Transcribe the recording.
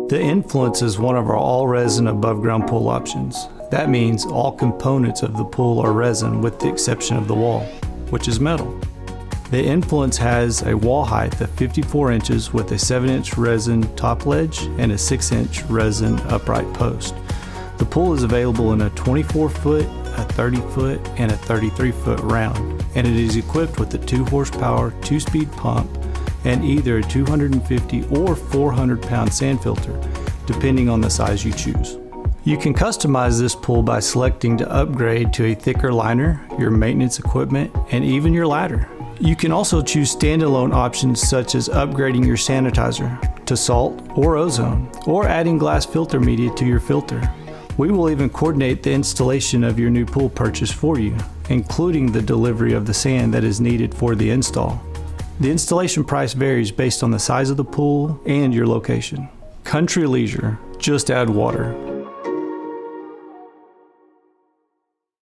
The Influence is one of our all-resin above-ground pool options. That means all components of the pool are resin with the exception of the wall, which is metal. The Influence has a wall height of 54 inches with a 7-inch resin top ledge and a 6-inch resin upright post. The pool is available in a 24-foot, a 30-foot, and a 33-foot round, and it is equipped with a 2-horsepower, 2-speed pump and either a 250 or 400-pound sand filter, depending on the size you choose. You can customize this pool by selecting to upgrade to a thicker liner, your maintenance equipment, and even your ladder. You can also choose standalone options such as upgrading your sanitizer to salt or ozone, or adding glass filter media to your filter. We will even coordinate the installation of your new pool purchase for you, including the delivery of the sand that is needed for the install. The installation price varies based on the size of the pool and your location. Country Leisure, just add water.